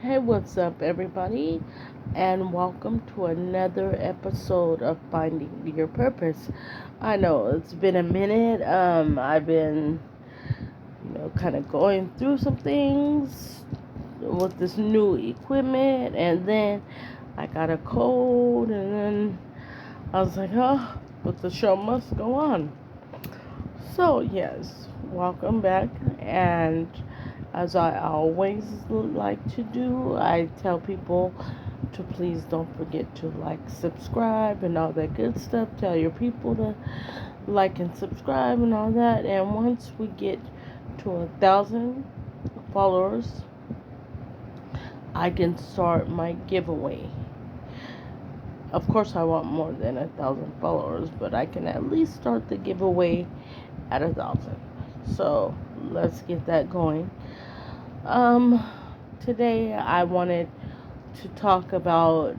Hey, what's up, everybody? And welcome to another episode of Finding Your Purpose. I know it's been a minute. I've been, kind of going through some things with this new equipment, and then I got a cold, and then I was like, oh, but the show must go on. So, yes, welcome back. And as I always like to do, I tell people to please don't forget to like, subscribe, and all that good stuff. Tell your people to like and subscribe and all that. And once we get to 1,000 followers, I can start my giveaway. Of course, I want more than 1,000 followers, but I can at least start the giveaway at 1,000. So let's get that going. Um, Today I wanted to talk about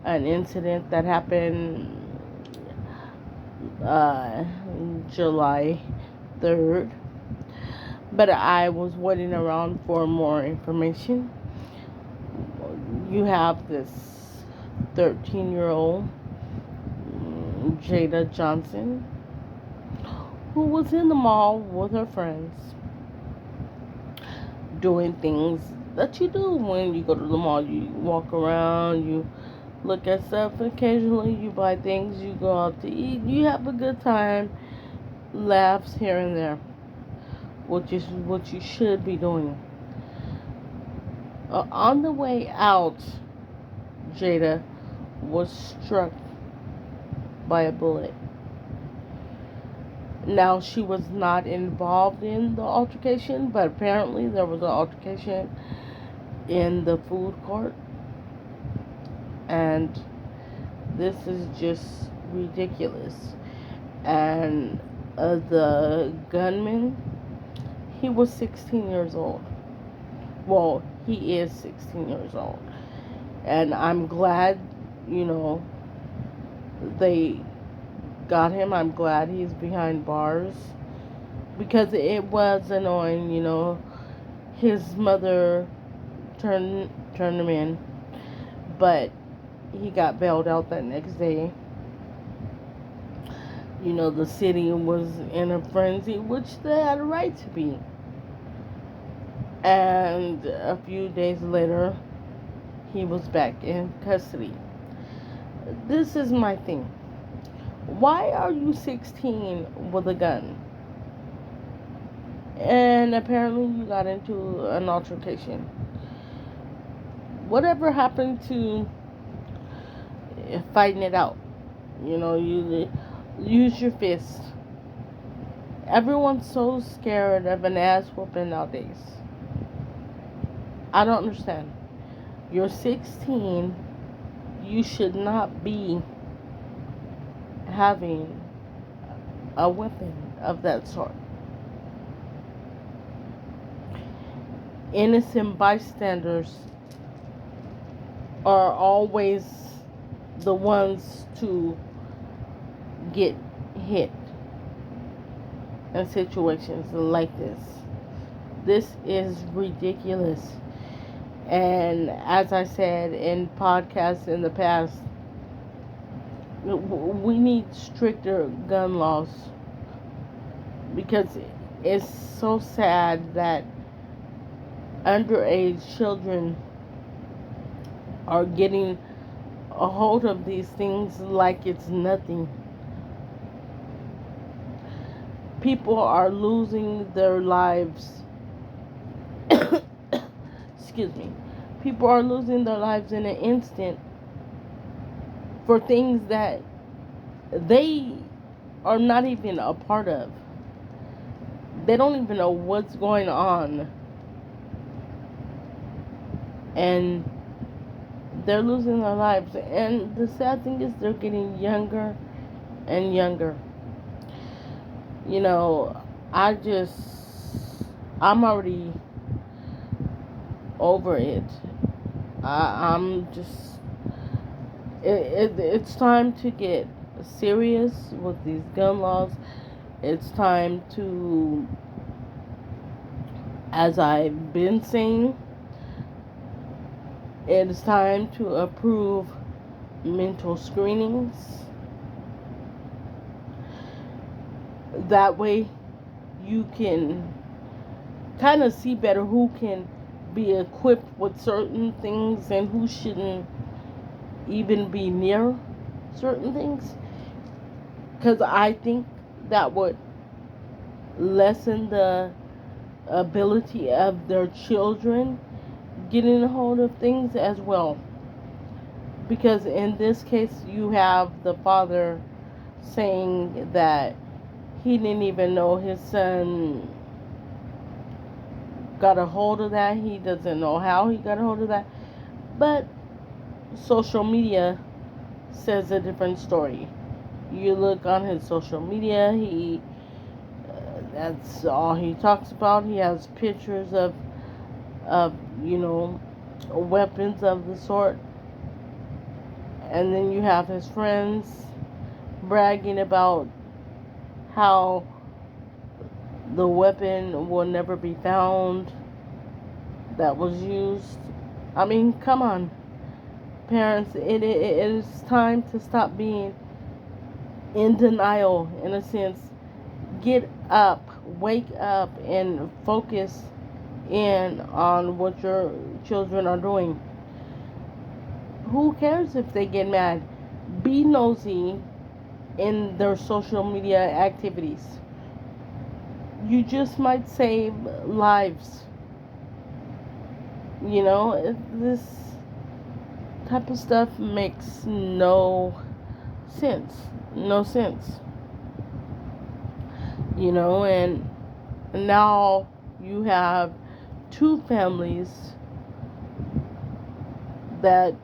an incident that happened uh, July 3rd, but I was waiting around for more information. You have this 13-year-old Jada Johnson who was in the mall with her friends doing things that you do when you go to the mall. You walk around, you look at stuff, occasionally you buy things, you go out to eat, you have a good time, laughs here and there, which is what you should be doing. On the way out, Jada was struck by a bullet. Now, she was not involved in the altercation, but apparently there was an altercation in the food court, and this is just ridiculous. And the gunman, he was 16 years old. Well, he is 16 years old. And I'm glad, you know, they got him. I'm glad he's behind bars. Because it was annoying, His mother turned him in. But he got bailed out that next day. The city was in a frenzy, which they had a right to be. And a few days later, he was back in custody. This is my thing. Why are you 16 with a gun? And apparently you got into an altercation. Whatever happened to fighting it out? You use your fist. Everyone's so scared of an ass whooping nowadays. I don't understand. You're 16. You should not be having a weapon of that sort. Innocent bystanders are always the ones to get hit in situations like this. This is ridiculous. And as I said in podcasts in the past, we need stricter gun laws, because it's so sad that underage children are getting a hold of these things like it's nothing. People are losing their lives. Excuse me. People are losing their lives in an instant for things that they are not even a part of. They don't even know what's going on. And they're losing their lives. And the sad thing is they're getting younger and younger. I'm already over it. I'm just, it's time to get serious with these gun laws. It's time to, as I've been saying, It is time to approve mental screenings. That way you can kind of see better who can be equipped with certain things and who shouldn't even be near certain things. Because I think that would lessen the ability of their children getting a hold of things as well. Because in this case, you have the father saying that he didn't even know his son got a hold of that. He doesn't know how he got a hold of that. But social media says a different story. You look on his social media, that's all he talks about. He has pictures of weapons of the sort, and then you have his friends bragging about how the weapon will never be found that was used. I mean, come on, parents, it is time to stop being in denial, in a sense. Get up, wake up, and focus in on what your children are doing. Who cares if they get mad? Be nosy in their social media activities. You just might save lives. This type of stuff makes no sense. No sense. And now you have two families that,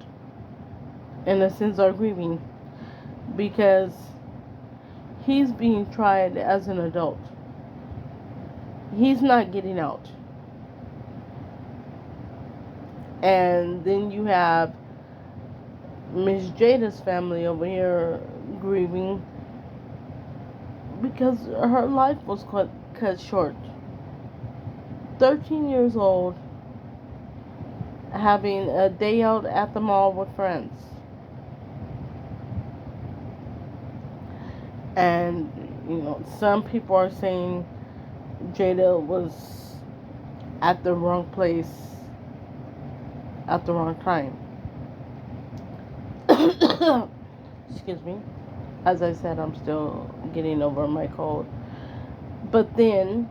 in a sense, are grieving because he's being tried as an adult. He's not getting out. And then you have Miss Jada's family over here grieving because her life was cut short. 13 years old, having a day out at the mall with friends. And, some people are saying Jada was at the wrong place at the wrong time. Excuse me. As I said, I'm still getting over my cold. But then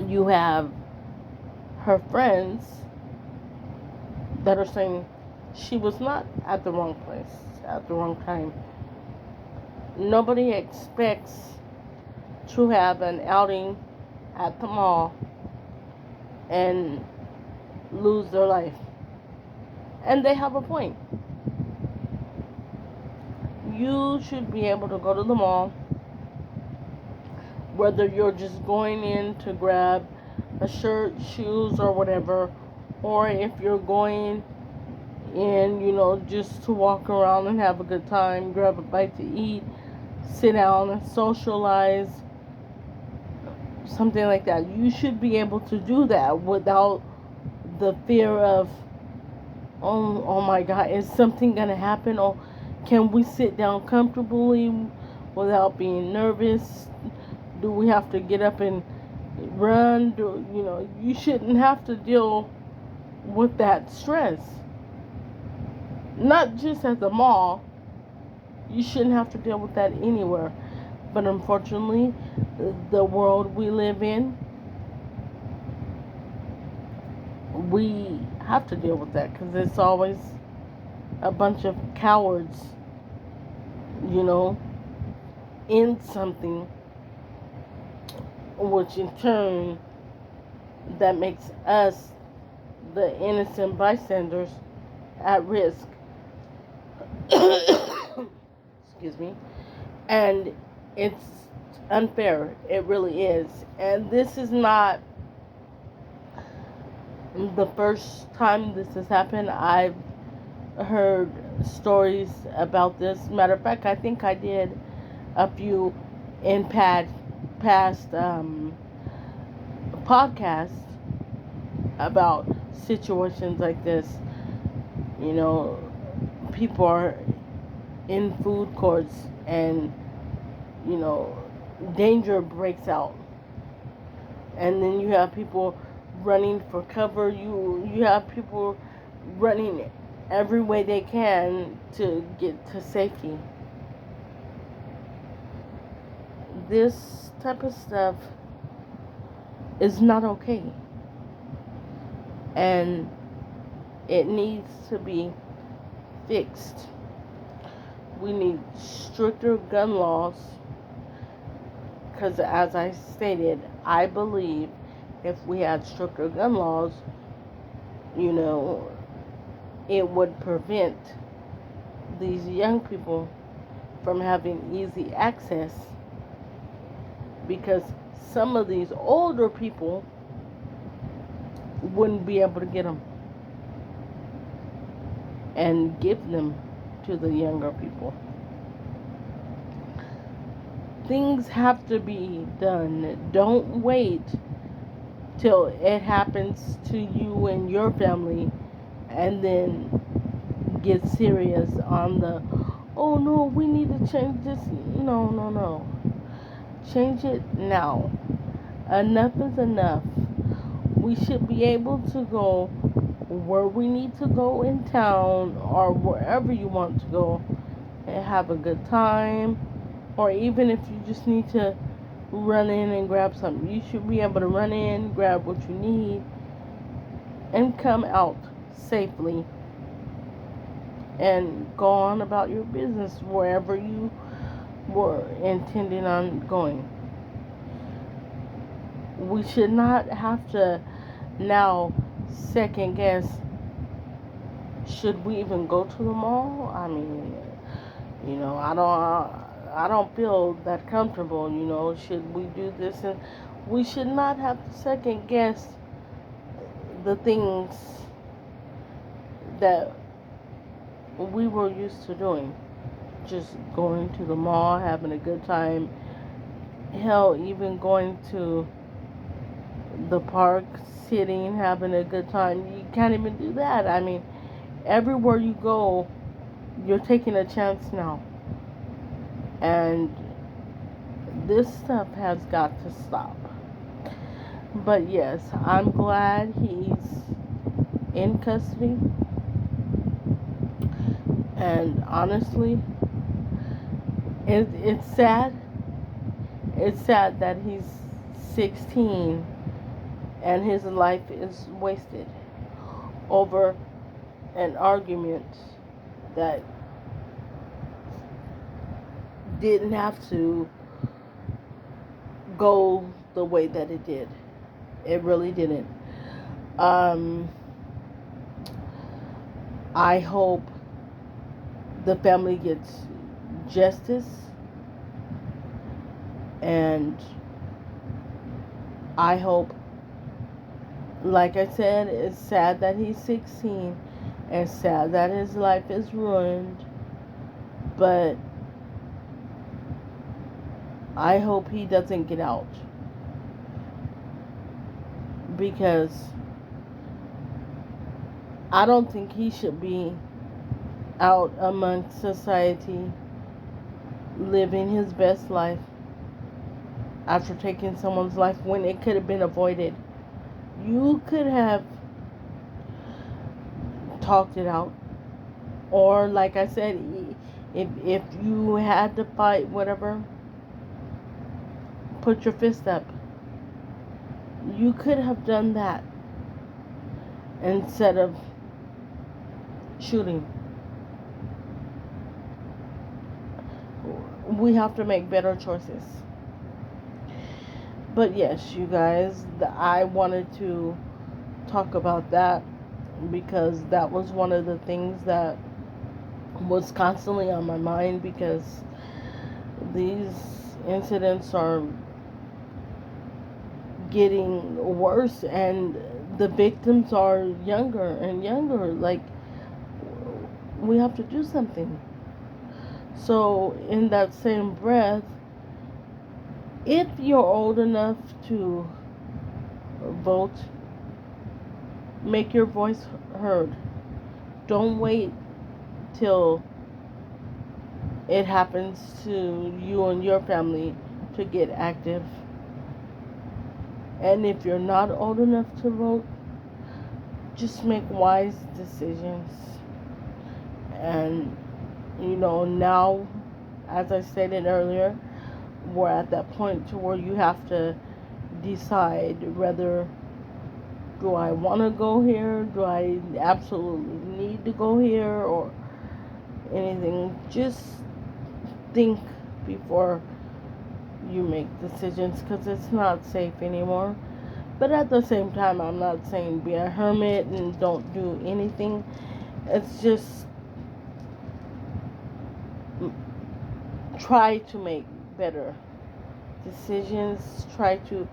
you have her friends that are saying she was not at the wrong place at the wrong time. Nobody expects to have an outing at the mall and lose their life. And they have a point. You should be able to go to the mall, whether you're just going in to grab a shirt, shoes, or whatever, or if you're going in, just to walk around and have a good time, grab a bite to eat, sit down and socialize, something like that. You should be able to do that without the fear of, oh my God, is something going to happen? Or can we sit down comfortably without being nervous? Do we have to get up and run? You shouldn't have to deal with that stress. Not just at the mall. You shouldn't have to deal with that anywhere. But unfortunately, the world we live in, we have to deal with that because it's always a bunch of cowards, in something, which in turn, that makes us, the innocent bystanders, at risk. Excuse me. And it's unfair. It really is. And this is not the first time this has happened. I've heard stories about this. Matter of fact, I think I did a few in past podcasts about situations like this, you know, people are in food courts and, you know, danger breaks out. And then you have people running for cover. You have people running every way they can to get to safety. This type of stuff is not okay. And it needs to be fixed. We need stricter gun laws because, as I stated, I believe if we had stricter gun laws, you know, it would prevent these young people from having easy access, because some of these older people wouldn't be able to get them and give them to the younger people. Things have to be done. Don't wait till it happens to you and your family and then get serious on the, oh no, we need to change this. No. Change it now. Enough is enough. We should be able to go where we need to go in town or wherever you want to go and have a good time. Or even if you just need to run in and grab something, you should be able to run in, grab what you need, and come out safely and go on about your business wherever you were intending on going. We should not have to now second guess, should we even go to the mall? I mean, you know, I don't feel that comfortable, you know, should we do this? And we should not have to second guess the things that we were used to doing. Just going to the mall, having a good time. Hell, even going to the park, sitting, having a good time. You can't even do that. I mean, everywhere you go, you're taking a chance now. And this stuff has got to stop. But yes, I'm glad he's in custody. And honestly, it's sad. It's sad that he's 16 and his life is wasted over an argument that didn't have to go the way that it did. It really didn't. I hope the family gets justice, and I hope, like I said, it's sad that he's 16 and sad that his life is ruined, but I hope he doesn't get out, because I don't think he should be out amongst society living his best life after taking someone's life when it could have been avoided. You could have talked it out, or like I said, if you had to fight, whatever, put your fist up. You could have done that instead of shooting. We have to make better choices. But yes, you guys, I wanted to talk about that because that was one of the things that was constantly on my mind, because these incidents are getting worse and the victims are younger and younger. Like, we have to do something. So in that same breath, if you're old enough to vote, Make your voice heard. Don't wait till it happens to you and your family to get active. And if you're not old enough to vote, just make wise decisions. And now, as I stated earlier, we're at that point to where you have to decide whether, do I want to go here, do I absolutely need to go here, or anything. Just think before you make decisions, because it's not safe anymore. But at the same time, I'm not saying be a hermit and don't do anything. It's just try to make better decisions. Try to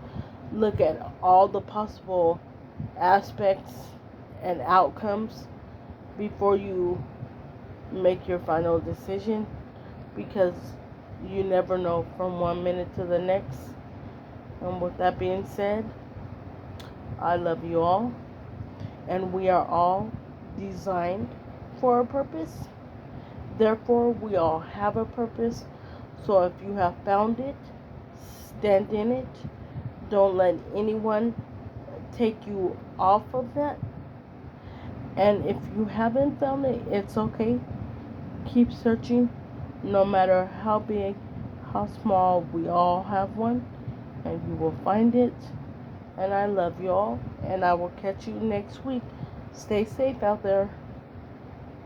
look at all the possible aspects and outcomes before you make your final decision, because you never know from one minute to the next. And with that being said, I love you all, and we are all designed for a purpose. Therefore, we all have a purpose. So if you have found it, stand in it. Don't let anyone take you off of that. And if you haven't found it, it's okay. Keep searching. No matter how big, how small, we all have one. And you will find it. And I love you all. And I will catch you next week. Stay safe out there.